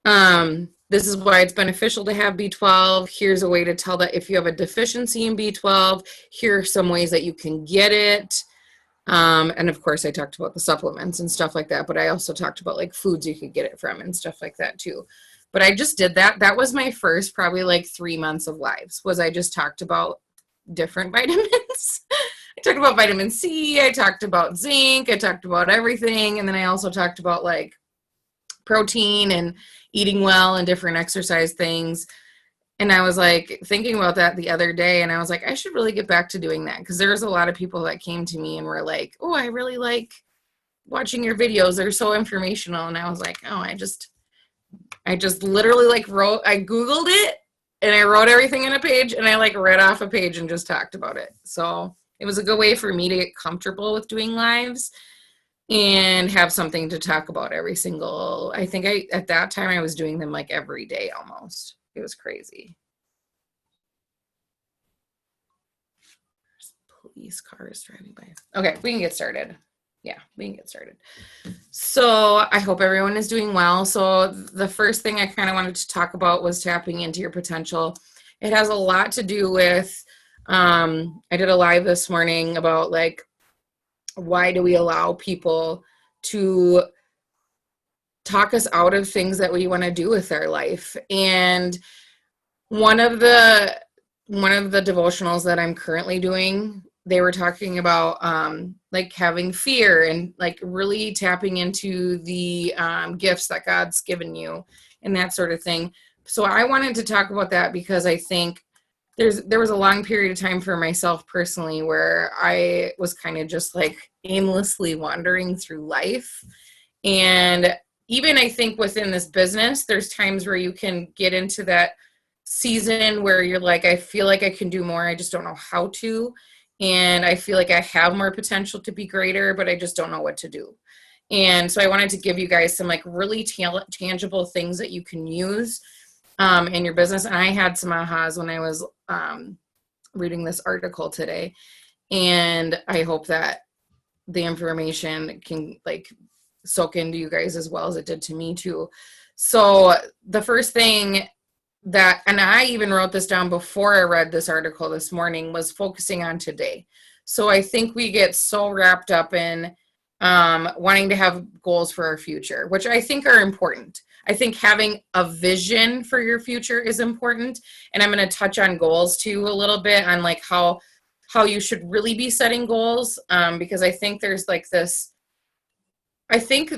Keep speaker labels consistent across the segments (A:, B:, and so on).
A: This is why it's beneficial to have B12. Here's a way to tell that if you have a deficiency in B12, here are some ways that you can get it. And of course, I talked about the supplements and stuff like that, but I also talked about like foods you could get it from and stuff like that too. But I just did that. That was my first probably like 3 months of lives, was I just talked about different vitamins. I talked about vitamin C, I talked about zinc, I talked about everything. And then I also talked about like protein and eating well and different exercise things. And I was like thinking about that the other day, and I was like, I should really get back to doing that, because there's a lot of people that came to me and were like, oh, I really like watching your videos. They're so informational. And I was like, oh, I just literally like I Googled it and I wrote everything in a page and I like read off a page and just talked about it. So it was a good way for me to get comfortable with doing lives and have something to talk about every single, I think at that time I was doing them like every day almost. It was crazy. Police cars driving by. Okay, we can get started. Yeah, we can get started. So I hope everyone is doing well. So the first thing I kind of wanted to talk about was tapping into your potential. It has a lot to do with, I did a live this morning about like, why do we allow people to talk us out of things that we want to do with our life? And one of the devotionals that I'm currently doing, they were talking about like having fear and like really tapping into the gifts that God's given you and that sort of thing. So I wanted to talk about that because I think there was a long period of time for myself personally where I was kind of just like aimlessly wandering through life. And even I think within this business, there's times where you can get into that season where you're like, I feel like I can do more. I just don't know how to. And I feel like I have more potential to be greater, but I just don't know what to do. And so I wanted to give you guys some like really tangible things that you can use in your business. And I had some ahas when I was reading this article today. And I hope that the information can like soak into you guys as well as it did to me too. So the first thing that, and I even wrote this down before I read this article this morning, was focusing on today. So I think we get so wrapped up in wanting to have goals for our future, which I think are important. I think having a vision for your future is important. And I'm going to touch on goals too a little bit, on like how you should really be setting goals. Because I think there's like this, I think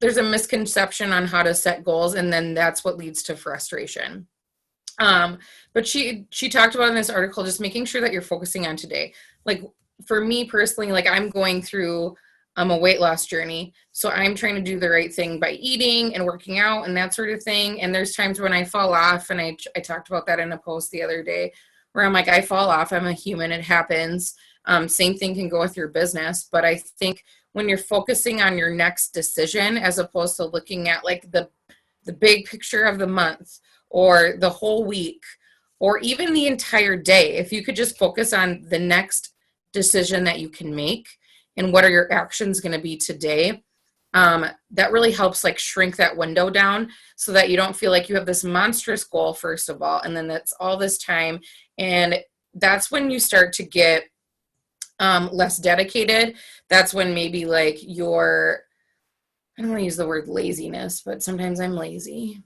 A: there's a misconception on how to set goals, and then that's what leads to frustration. But she talked about in this article, just making sure that you're focusing on today. Like for me personally, like I'm going through a weight loss journey. So I'm trying to do the right thing by eating and working out and that sort of thing. And there's times when I fall off, and I talked about that in a post the other day, where I'm like, I fall off. I'm a human. It happens. Same thing can go with your business. But I think when you're focusing on your next decision, as opposed to looking at like the big picture of the month or the whole week or even the entire day, if you could just focus on the next decision that you can make and what are your actions going to be today, that really helps like shrink that window down so that you don't feel like you have this monstrous goal, first of all, and then that's all this time. And that's when you start to get less dedicated. That's when maybe like I don't want to use the word laziness, but sometimes I'm lazy.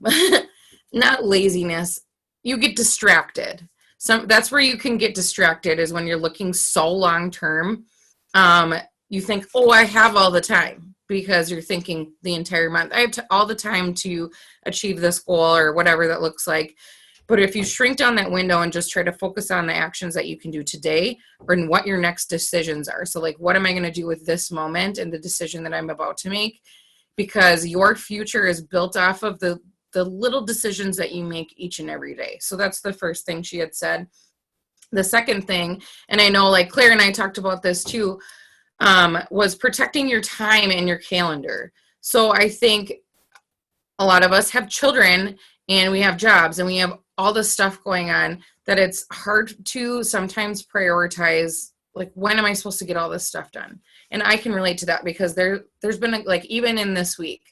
A: Not laziness. You get distracted. That's where you can get distracted, is when you're looking so long term. You think, oh, I have all the time, because you're thinking the entire month, I have all the time to achieve this goal or whatever that looks like. But if you shrink down that window and just try to focus on the actions that you can do today, or in what your next decisions are. So like, what am I going to do with this moment and the decision that I'm about to make? Because your future is built off of the little decisions that you make each and every day. So that's the first thing she had said. The second thing, and I know like Claire and I talked about this too, was protecting your time and your calendar. So I think a lot of us have children and we have jobs and we have all this stuff going on, that it's hard to sometimes prioritize, like, when am I supposed to get all this stuff done? And I can relate to that, because there's been like, even in this week,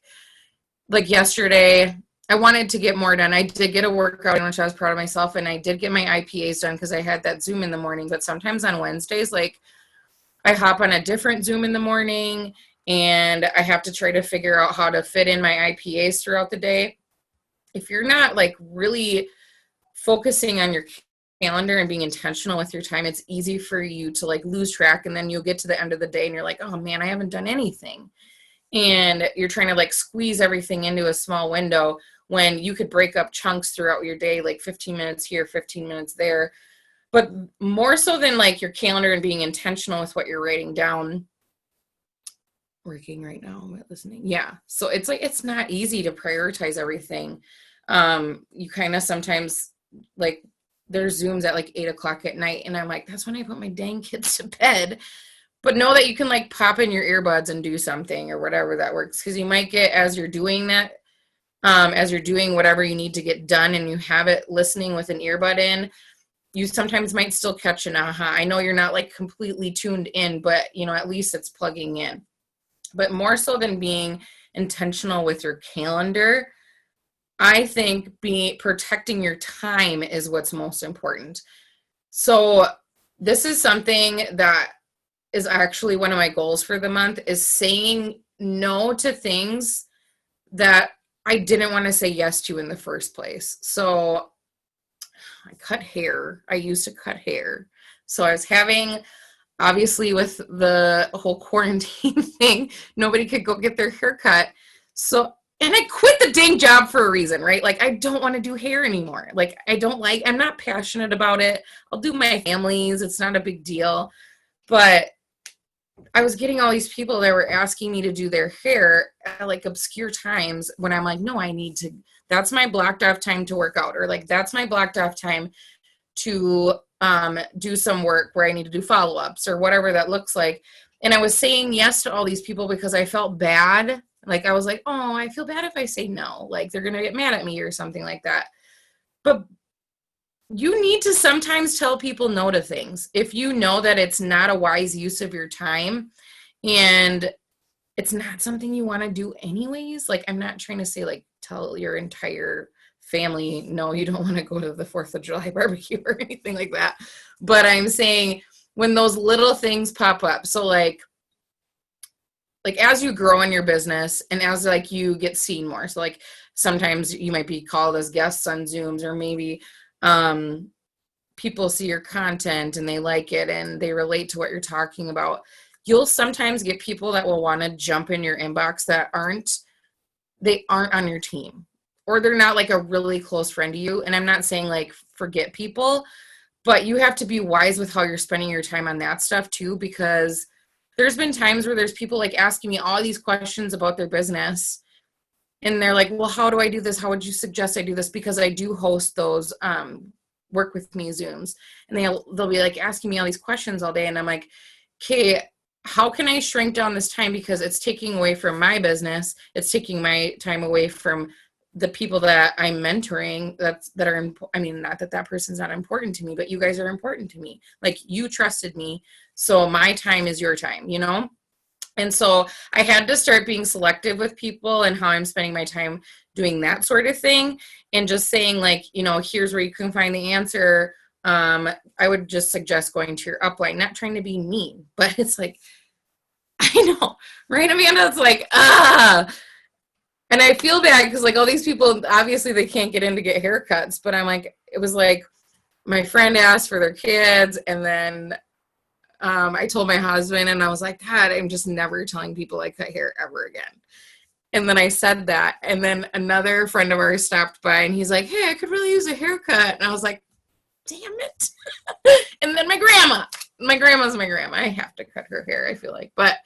A: like yesterday, I wanted to get more done. I did get a workout in, which I was proud of myself, and I did get my IPAs done because I had that Zoom in the morning. But sometimes on Wednesdays, like, I hop on a different Zoom in the morning, and I have to try to figure out how to fit in my IPAs throughout the day. If you're not like really focusing on your calendar and being intentional with your time, it's easy for you to like lose track, and then you'll get to the end of the day and you're like, oh man, I haven't done anything. And you're trying to like squeeze everything into a small window when you could break up chunks throughout your day, like 15 minutes here, 15 minutes there. But more so than like your calendar and being intentional with what you're writing down, working right now, I'm listening. Yeah. So it's like, it's not easy to prioritize everything. You kind of sometimes like, there's Zooms at like 8 o'clock at night, and I'm like, that's when I put my dang kids to bed. But know that you can like pop in your earbuds and do something or whatever that works. Because you might get, as you're doing that, as you're doing whatever you need to get done and you have it listening with an earbud in, you sometimes might still catch an aha. I know you're not like completely tuned in, but you know, at least it's plugging in. But more so than being intentional with your calendar, I think protecting your time is what's most important. So this is something that is actually one of my goals for the month, is saying no to things that I didn't want to say yes to in the first place. So I cut hair. I used to cut hair. So I was having, obviously with the whole quarantine thing, nobody could go get their hair cut. So, and I quit the dang job for a reason, right? Like, I don't want to do hair anymore. Like, I'm not passionate about it. I'll do my family's. It's not a big deal. But I was getting all these people that were asking me to do their hair at like obscure times when I'm like, no, that's my blocked off time to work out, or like, that's my blocked off time to do some work where I need to do follow-ups or whatever that looks like. And I was saying yes to all these people because I felt bad. Like, I was like, oh, I feel bad if I say no, like they're going to get mad at me or something like that. But you need to sometimes tell people no to things if you know that it's not a wise use of your time and it's not something you want to do anyways. Like, I'm not trying to say like tell your entire family no, you don't want to go to the 4th of July barbecue or anything like that. But I'm saying when those little things pop up, so like as you grow in your business and as like you get seen more, so like sometimes you might be called as guests on Zooms, or maybe people see your content and they like it and they relate to what you're talking about. You'll sometimes get people that will want to jump in your inbox that aren't on your team, or they're not like a really close friend to you. And I'm not saying like forget people, but you have to be wise with how you're spending your time on that stuff too, because there's been times where there's people like asking me all these questions about their business. And they're like, well, how do I do this? How would you suggest I do this? Because I do host those work with me Zooms, and they'll be like asking me all these questions all day. And I'm like, okay, how can I shrink down this time? Because it's taking away from my business. It's taking my time away from the people that I'm mentoring that are, I mean, not that person's not important to me, but you guys are important to me. Like, you trusted me. So my time is your time, you know? And so I had to start being selective with people and how I'm spending my time doing that sort of thing, and just saying like, you know, here's where you can find the answer. I would just suggest going to your upline, not trying to be mean, but it's like, I know, right, Amanda? It's like, and I feel bad because like all these people, obviously they can't get in to get haircuts, but I'm like, it was like my friend asked for their kids, and then I told my husband, and I was like, God, I'm just never telling people I cut hair ever again. And then I said that, and then another friend of ours stopped by, and he's like, hey, I could really use a haircut. And I was like, damn it. And then my grandma's my grandma. I have to cut her hair, I feel like. But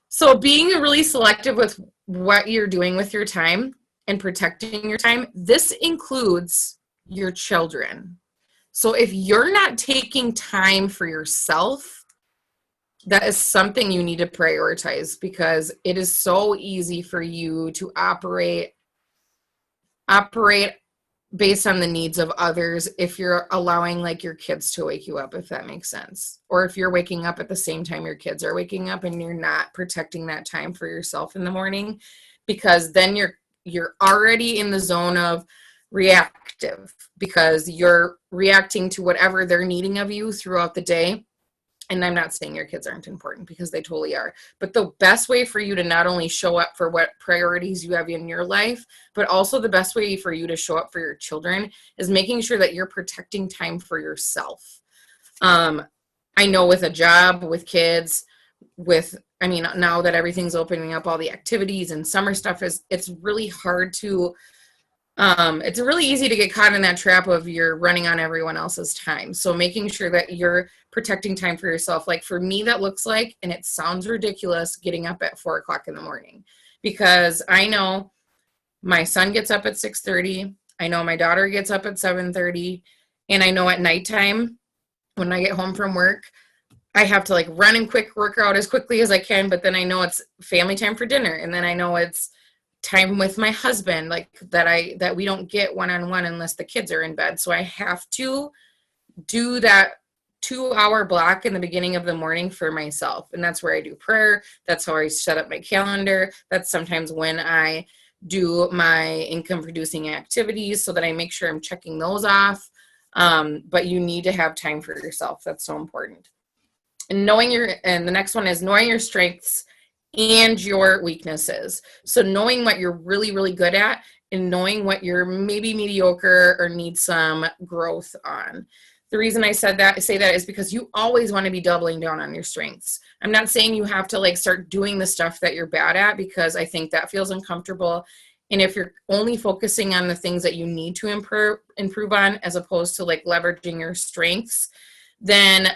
A: so being really selective with what you're doing with your time and protecting your time, this includes your children. So if you're not taking time for yourself, that is something you need to prioritize, because it is so easy for you to operate based on the needs of others if you're allowing like your kids to wake you up, if that makes sense. Or if you're waking up at the same time your kids are waking up and you're not protecting that time for yourself in the morning, because then you're already in the zone of reactive because you're reacting to whatever they're needing of you throughout the day. And I'm not saying your kids aren't important because they totally are. But the best way for you to not only show up for what priorities you have in your life, but also the best way for you to show up for your children is making sure that you're protecting time for yourself. I know with a job, with kids, now that everything's opening up, all the activities and summer stuff it's really hard to it's really easy to get caught in that trap of you're running on everyone else's time. So making sure that you're protecting time for yourself. Like for me, that looks like, and it sounds ridiculous, getting up at 4:00 in the morning, because I know my son gets up at 6:30. I know my daughter gets up at 7:30. And I know at nighttime when I get home from work, I have to like run and quick work out as quickly as I can. But then I know it's family time for dinner. And then I know it's time with my husband, like that we don't get one-on-one unless the kids are in bed. So I have to do that 2-hour block in the beginning of the morning for myself. And that's where I do prayer. That's how I set up my calendar. That's sometimes when I do my income producing activities so that I make sure I'm checking those off. But you need to have time for yourself. That's so important. And the next one is knowing your strengths and your weaknesses. So knowing what you're really, really good at and knowing what you're maybe mediocre or need some growth on. The reason I say that is because you always want to be doubling down on your strengths. I'm not saying you have to like start doing the stuff that you're bad at, because I think that feels uncomfortable. And if you're only focusing on the things that you need to improve on, as opposed to like leveraging your strengths, then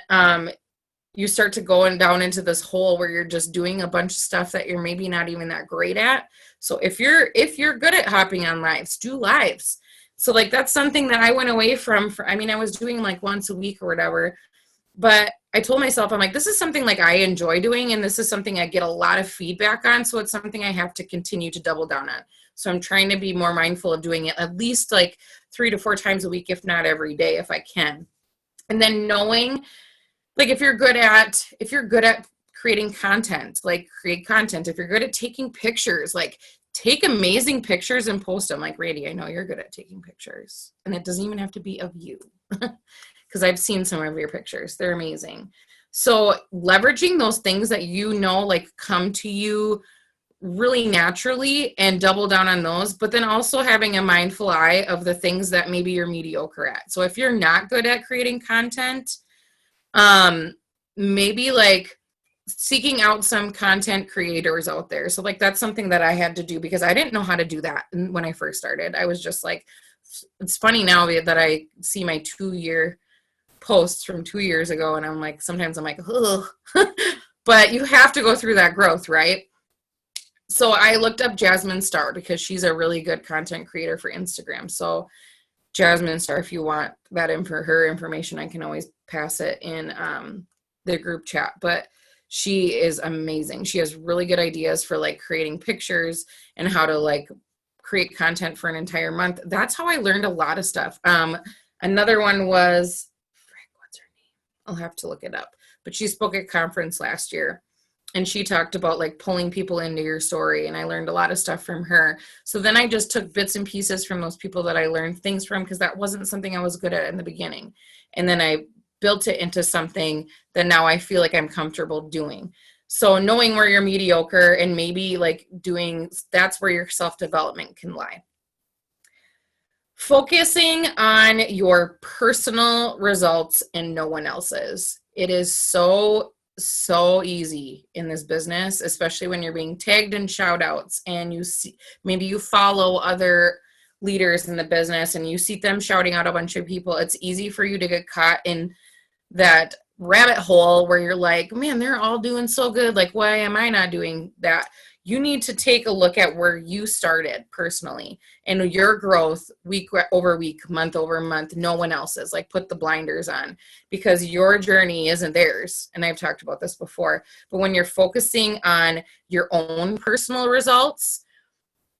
A: you start to go down into this hole where you're just doing a bunch of stuff that you're maybe not even that great at. So if you're good at hopping on lives, do lives. So like that's something that I went away from. I was doing like once a week or whatever, but I told myself, I'm like, this is something like I enjoy doing, and this is something I get a lot of feedback on. So it's something I have to continue to double down on. So I'm trying to be more mindful of doing it at least like 3 to 4 times a week, if not every day, if I can. And then knowing, like, if you're good at creating content, like create content. If you're good at taking pictures, like take amazing pictures and post them. Like, Randy, I know you're good at taking pictures, and it doesn't even have to be of you, because I've seen some of your pictures. They're amazing. So leveraging those things that like come to you really naturally and double down on those, but then also having a mindful eye of the things that maybe you're mediocre at. So if you're not good at creating content, maybe like seeking out some content creators out there. So like that's something that I had to do, because I didn't know how to do that when I first started. I was just like, it's funny now that I see my 2-year posts from 2 years ago, and sometimes I'm like, ugh. But you have to go through that growth, right? So I looked up Jasmine Star because she's a really good content creator for Instagram. So Jasmine Star, if you want her information, I can always pass it in the group chat. But she is amazing. She has really good ideas for like creating pictures and how to like create content for an entire month. That's how I learned a lot of stuff. Another one was, what's her name? I'll have to look it up. But she spoke at conference last year, and she talked about like pulling people into your story, and I learned a lot of stuff from her. So then I just took bits and pieces from those people that I learned things from, because that wasn't something I was good at in the beginning. And then I built it into something that now I feel like I'm comfortable doing. So knowing where you're mediocre and maybe like that's where your self-development can lie. Focusing on your personal results and no one else's. It is so easy in this business, especially when you're being tagged in shout outs and maybe you follow other leaders in the business and you see them shouting out a bunch of people. It's easy for you to get caught in that rabbit hole where you're like, man, they're all doing so good. Like, why am I not doing that? You need to take a look at where you started personally and your growth week over week, month over month, no one else's. Like, put the blinders on, because your journey isn't theirs. And I've talked about this before, but when you're focusing on your own personal results,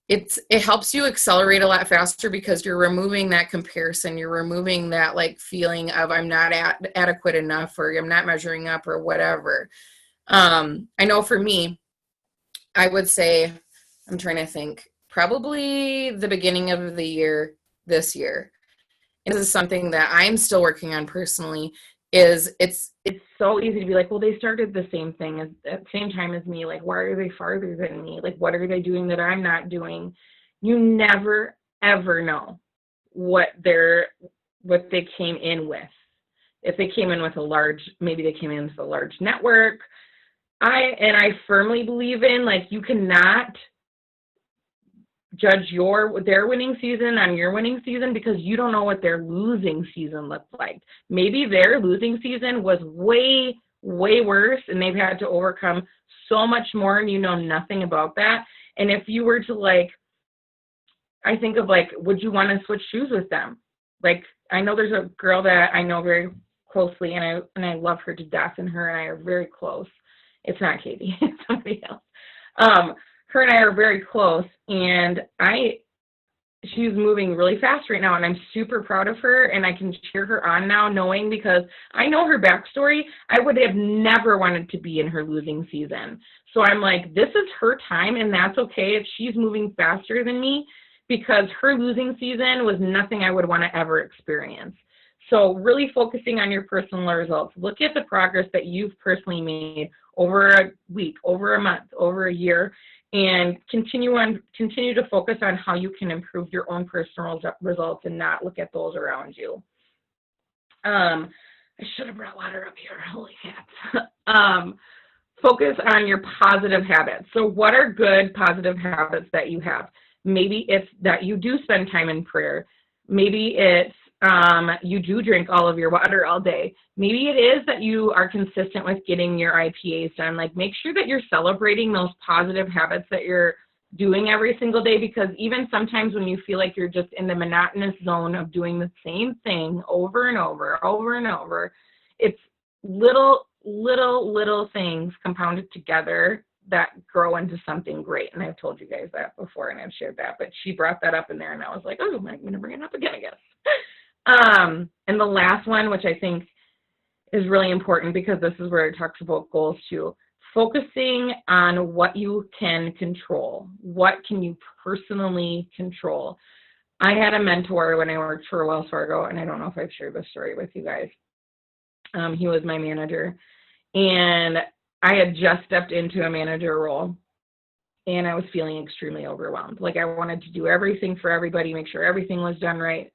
A: it helps you accelerate a lot faster, because you're removing that comparison. You're removing that like feeling of I'm not adequate enough, or I'm not measuring up, or whatever. I know for me, I would say, I'm trying to think. probably the beginning of the year, this year. And this is something that I'm still working on personally, is it's so easy to be like, well, they started the same thing at the same time as me. Like, why are they farther than me? Like, what are they doing that I'm not doing? You never, ever know what they came in with. If they came in with maybe they came in with a large network. I firmly believe in, like, you cannot judge their winning season on your winning season, because you don't know what their losing season looked like. Maybe their losing season was way, way worse, and they've had to overcome so much more, and you know nothing about that. And if you were to, like, I think of, like, would you want to switch shoes with them? Like, I know there's a girl that I know very closely, and I love her to death, and her and I are very close. It's not Katie, it's somebody else. Her and I are very close, and she's moving really fast right now, and I'm super proud of her, and I can cheer her on now, knowing, because I know her backstory. I would have never wanted to be in her losing season. So I'm like, this is her time, and that's okay if she's moving faster than me, because her losing season was nothing I would want to ever experience. So really focusing on your personal results. Look at the progress that you've personally made over a week, over a month, over a year, and continue to focus on how you can improve your own personal results and not look at those around you. I should have brought water up here. Holy cats. Focus on your positive habits. So what are good positive habits that you have? Maybe it's that you do spend time in prayer. Maybe it's you do drink all of your water all day. Maybe it is that you are consistent with getting your IPAs done. Like, make sure that you're celebrating those positive habits that you're doing every single day, because even sometimes when you feel like you're just in the monotonous zone of doing the same thing over and over, it's little things compounded together that grow into something great. And I've told you guys that before, and I've shared that, but she brought that up in there, and I was like, oh, I'm going to bring it up again, I guess. And the last one, which I think is really important, because this is where it talks about goals too, focusing on what you can control. What can you personally control? I had a mentor when I worked for Wells Fargo, and I don't know if I've shared this story with you guys. He was my manager, and I had just stepped into a manager role, and I was feeling extremely overwhelmed. Like, I wanted to do everything for everybody, make sure everything was done right.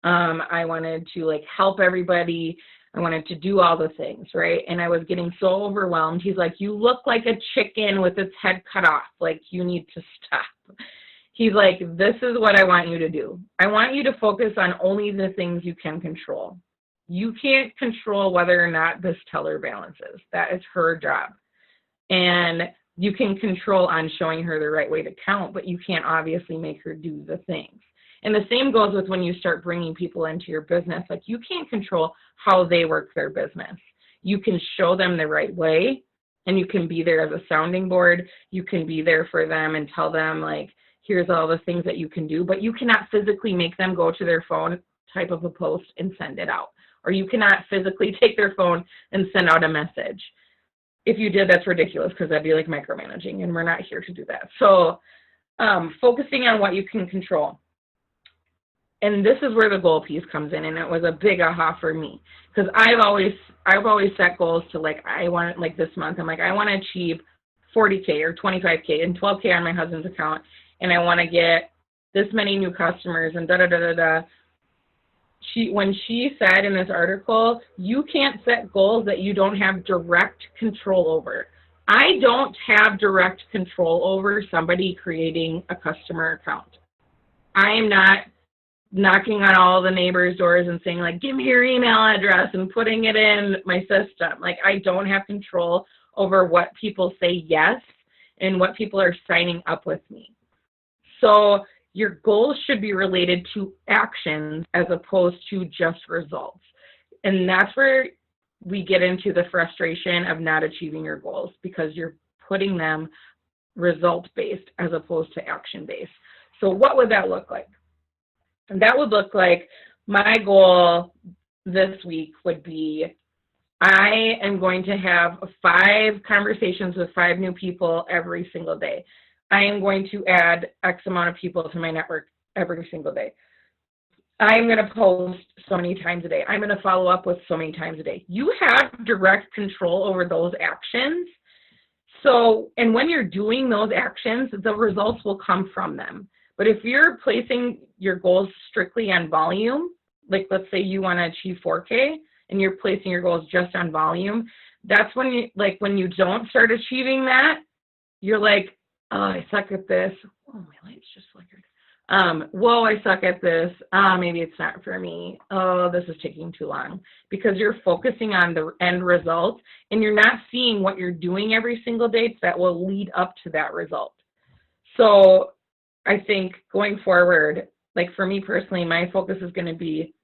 A: I wanted to, like, help everybody. I wanted to do all the things, right? And I was getting so overwhelmed. He's like, you look like a chicken with its head cut off. Like, you need to stop. He's like, this is what I want you to do. I want you to focus on only the things you can control. You can't control whether or not this teller balances. That is her job. And you can control on showing her the right way to count, but you can't obviously make her do the things. And the same goes with when you start bringing people into your business. Like, you can't control how they work their business. You can show them the right way, and you can be there as a sounding board. You can be there for them and tell them, like, here's all the things that you can do, but you cannot physically make them go to their phone, type of a post, and send it out. Or you cannot physically take their phone and send out a message. If you did, that's ridiculous, because that'd be like micromanaging, and we're not here to do that. So focusing on what you can control. And this is where the goal piece comes in, and it was a big aha for me, because I've always set goals to, like, I want, like, this month, I'm like, I want to achieve 40K or 25K and 12K on my husband's account, and I want to get this many new customers and da-da-da-da-da. When she said in this article, you can't set goals that you don't have direct control over. I don't have direct control over somebody creating a customer account. I am not knocking on all the neighbors' doors and saying, like, give me your email address and putting it in my system. Like, I don't have control over what people say yes and what people are signing up with me. So your goals should be related to actions as opposed to just results. And that's where we get into the frustration of not achieving your goals, because you're putting them result-based as opposed to action-based. So what would that look like? And that would look like, my goal this week would be, I am going to have 5 conversations with 5 new people every single day. I am going to add X amount of people to my network every single day. I'm going to post so many times a day. I'm going to follow up with so many times a day. You have direct control over those actions. So, and when you're doing those actions, the results will come from them. But if you're placing your goals strictly on volume, like let's say you want to achieve 4K and you're placing your goals just on volume, that's when you, like when you don't start achieving that, you're like, oh, I suck at this. Oh, my lights just flickered. Whoa, I suck at this. Maybe it's not for me. Oh, this is taking too long, because you're focusing on the end result and you're not seeing what you're doing every single day that will lead up to that result. So I think going forward, like for me personally, my focus is going to be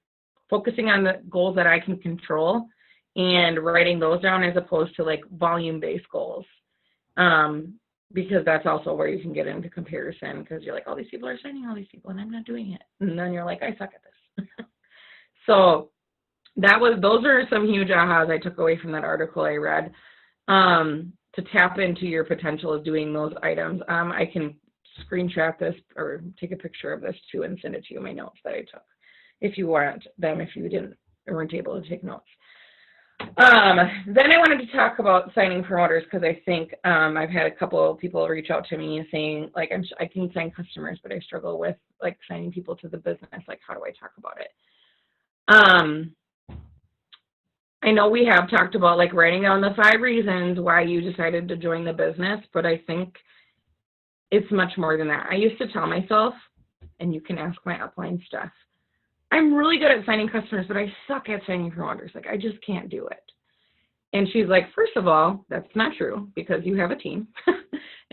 A: focusing on the goals that I can control and writing those down as opposed to like volume-based goals. Because that's also where you can get into comparison, because you're like, all these people are signing all these people and I'm not doing it. And then you're like, I suck at this. So those are some huge ahas I took away from that article I read. To tap into your potential of doing those items. I can screenshot this or take a picture of this too and send it to you, my notes that I took, if you want them, if you weren't able to take notes. Then I wanted to talk about signing promoters, because I think I've had a couple of people reach out to me saying, like, I can sign customers, but I struggle with like signing people to the business. Like, how do I talk about it? I know we have talked about like writing down the 5 reasons why you decided to join the business, but I think it's much more than that. I used to tell myself, and you can ask my upline stuff, I'm really good at signing customers, but I suck at signing promoters. Like, I just can't do it. And she's like, first of all, that's not true, because you have a team.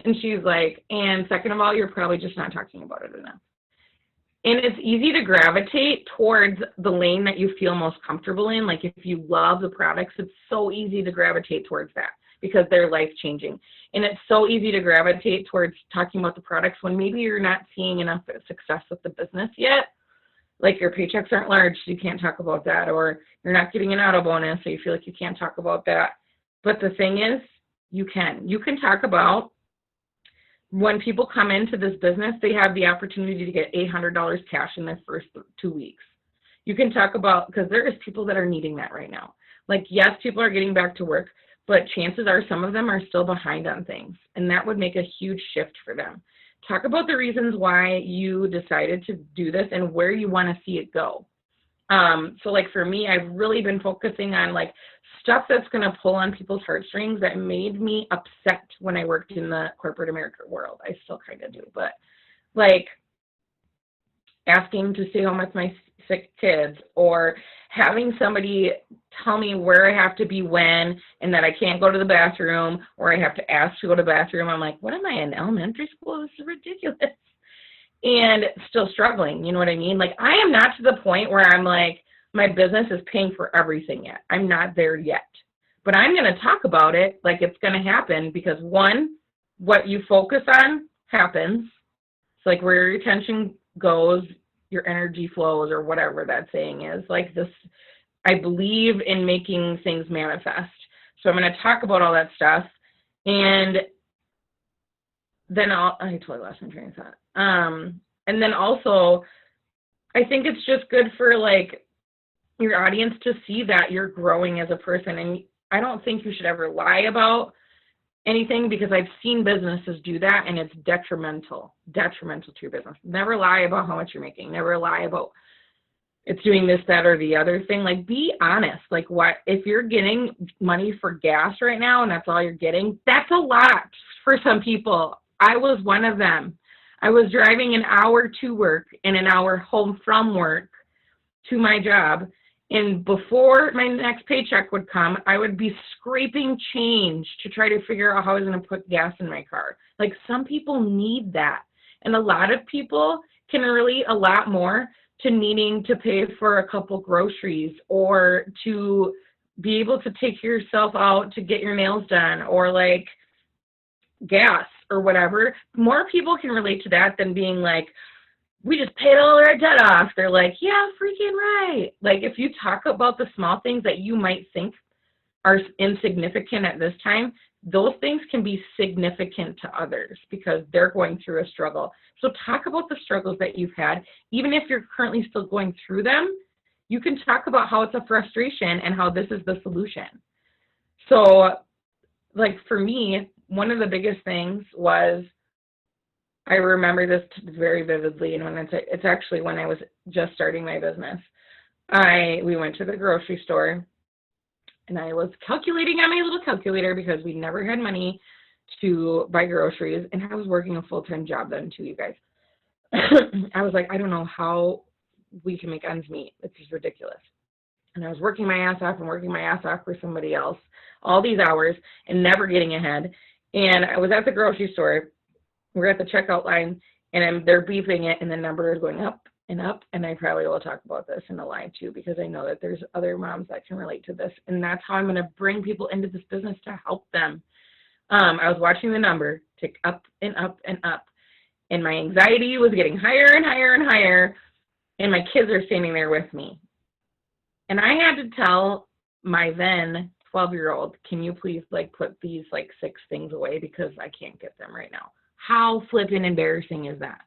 A: And she's like, and second of all, you're probably just not talking about it enough. And it's easy to gravitate towards the lane that you feel most comfortable in. Like, if you love the products, it's so easy to gravitate towards that because they're life-changing. And it's so easy to gravitate towards talking about the products when maybe you're not seeing enough success with the business yet. Like, your paychecks aren't large, so you can't talk about that, or you're not getting an auto bonus, so you feel like you can't talk about that. But the thing is, you can. You can talk about when people come into this business, they have the opportunity to get $800 cash in their first 2 weeks. You can talk about, because there is people that are needing that right now. Like, yes, people are getting back to work, but chances are some of them are still behind on things, and that would make a huge shift for them. Talk about the reasons why you decided to do this and where you want to see it go. So like for me, I've really been focusing on like stuff that's going to pull on people's heartstrings that made me upset when I worked in the corporate America world. I still kind of do, but like asking to stay home with my sick kids, or having somebody tell me where I have to be when, and that I can't go to the bathroom, or I have to ask to go to the bathroom. I'm like, what am I, in elementary school? This is ridiculous. And still struggling, you know what I mean? Like, I am not to the point where I'm like, my business is paying for everything yet. I'm not there yet. But I'm going to talk about it like it's going to happen, because one, what you focus on happens. It's like where your attention goes, your energy flows, or whatever that saying is. Like this, I believe in making things manifest. So I'm going to talk about all that stuff. And then I totally lost my train of thought. And then also, I think it's just good for like your audience to see that you're growing as a person. And I don't think you should ever lie about anything, because I've seen businesses do that, and it's detrimental to your business. Never lie about how much you're making. Never lie about it's doing this, that, or the other thing. Like, be honest. Like, what if you're getting money for gas right now and that's all you're getting? That's a lot for some people. I was one of them. I was driving an hour to work and an hour home from work to my job. And before my next paycheck would come, I would be scraping change to try to figure out how I was going to put gas in my car. Like, some people need that. And a lot of people can relate a lot more to needing to pay for a couple groceries, or to be able to take yourself out to get your nails done, or like gas or whatever. More people can relate to that than being like, we just paid all our debt off. They're like, yeah, freaking right. Like, if you talk about the small things that you might think are insignificant at this time, those things can be significant to others because they're going through a struggle. So talk about the struggles that you've had. Even if you're currently still going through them, you can talk about how it's a frustration and how this is the solution. So like for me, one of the biggest things was, I remember this very vividly, and when it's actually when I was just starting my business. We went to the grocery store, and I was calculating on my little calculator because we never had money to buy groceries, and I was working a full-time job then too, you guys. I was like, I don't know how we can make ends meet. It's just ridiculous. And I was working my ass off and working my ass off for somebody else all these hours and never getting ahead. And I was at the grocery store. We're at the checkout line, and they're beeping it, and the number is going up and up. And I probably will talk about this in the live too, because I know that there's other moms that can relate to this. And that's how I'm going to bring people into this business to help them. I was watching the number tick up and up and up, and my anxiety was getting higher and higher and higher. And my kids are standing there with me. And I had to tell my then 12-year-old, can you please put these 6 things away because I can't get them right now. How flippin' embarrassing is that?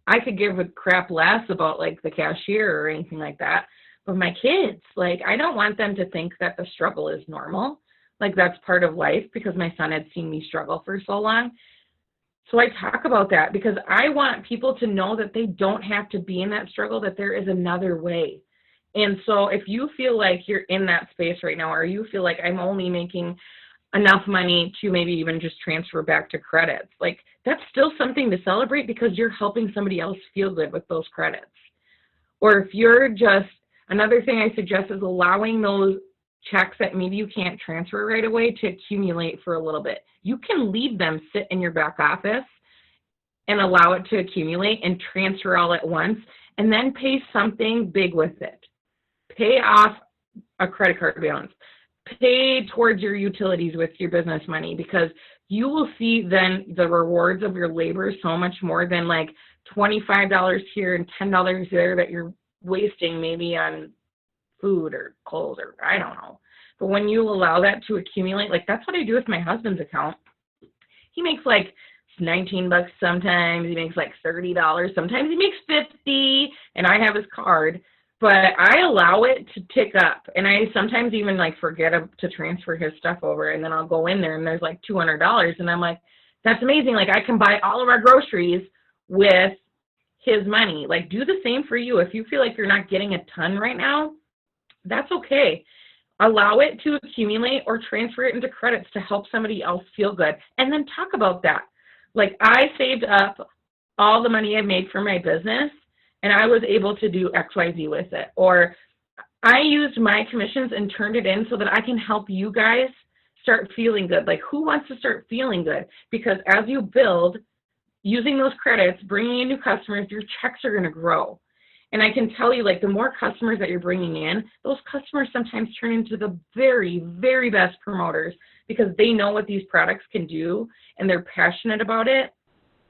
A: I could give a crap less about the cashier or anything like that. But my kids, I don't want them to think that the struggle is normal. That's part of life, because my son had seen me struggle for so long. So I talk about that because I want people to know that they don't have to be in that struggle, that there is another way. And so if you feel like you're in that space right now, or you feel like I'm only making enough money to maybe even just transfer back to credits, that's still something to celebrate because you're helping somebody else feel good with those credits. Or if you're just, another thing I suggest is allowing those checks that maybe you can't transfer right away to accumulate for a little bit. You can leave them sit in your back office and allow it to accumulate and transfer all at once, and then pay something big with it. Pay off a credit card balance. Pay towards your utilities with your business money, because you will see then the rewards of your labor so much more than $25 here and $10 there that you're wasting maybe on food or clothes or I don't know. But when you allow that to accumulate, that's what I do with my husband's account. He makes $19 sometimes, he makes $30, sometimes he makes $50, and I have his card. But I allow it to tick up, and I sometimes even forget to transfer his stuff over, and then I'll go in there and there's $200, and I'm like, that's amazing. I can buy all of our groceries with his money. Do the same for you. If you feel like you're not getting a ton right now, that's okay. Allow it to accumulate or transfer it into credits to help somebody else feel good, and then talk about that. I saved up all the money I made for my business, and I was able to do XYZ with it. Or I used my commissions and turned it in so that I can help you guys start feeling good. Who wants to start feeling good? Because as you build, using those credits, bringing in new customers, your checks are going to grow. And I can tell you, the more customers that you're bringing in, those customers sometimes turn into the very, very best promoters because they know what these products can do, and they're passionate about it,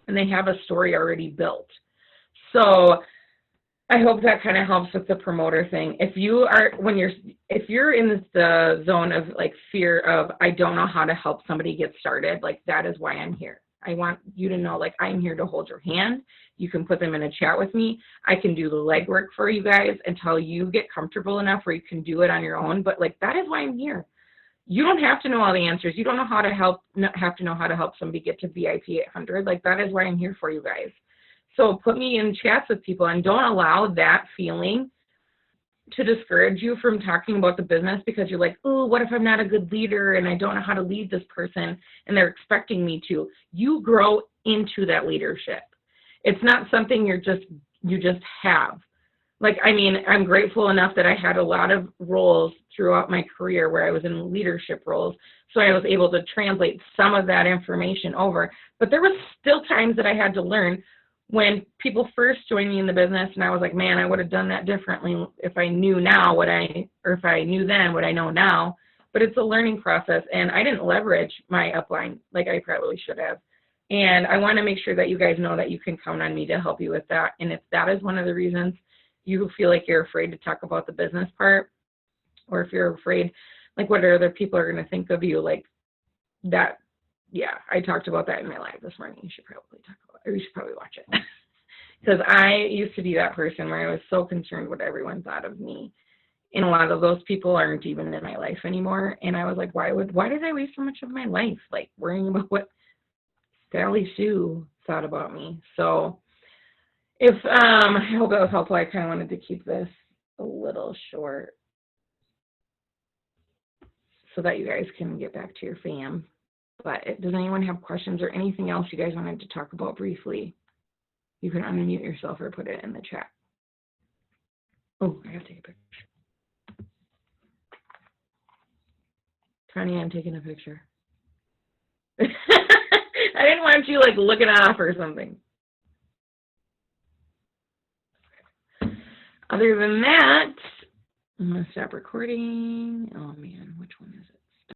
A: and they have a story already built. So I hope that kind of helps with the promoter thing. If you're in the zone of fear of, I don't know how to help somebody get started, that is why I'm here. I want you to know, I'm here to hold your hand. You can put them in a chat with me. I can do the legwork for you guys until you get comfortable enough where you can do it on your own. But that is why I'm here. You don't have to know all the answers. You don't know how to have to know how to help somebody get to VIP 800. That is why I'm here for you guys. So put me in chats with people, and don't allow that feeling to discourage you from talking about the business because you're oh, what if I'm not a good leader and I don't know how to lead this person and they're expecting me to? You grow into that leadership. It's not something you just have. I'm grateful enough that I had a lot of roles throughout my career where I was in leadership roles, so I was able to translate some of that information over. But there was still times that I had to learn when people first joined me in the business, and I was man, I would have done that differently if I knew now if I knew then what I know now. But it's a learning process, and I didn't leverage my upline like I probably should have. And I want to make sure that you guys know that you can count on me to help you with that. And if that is one of the reasons you feel like you're afraid to talk about the business part, or if you're afraid, what other people are going to think of you, that Yeah, I talked about that in my live this morning. You should probably talk about it, or you should probably watch it. Because I used to be that person where I was so concerned what everyone thought of me. And a lot of those people aren't even in my life anymore. And I was like, why did I waste so much of my life like worrying about what Sally Sue thought about me? So if I hope that was helpful. I kind of wanted to keep this a little short so that you guys can get back to your fam. But does anyone have questions or anything else you guys wanted to talk about briefly? You can unmute yourself or put it in the chat. Oh, I have to take a picture. Connie, I'm taking a picture. I didn't want you like looking off or something. Other than that, I'm going to stop recording. Oh man, which one is it?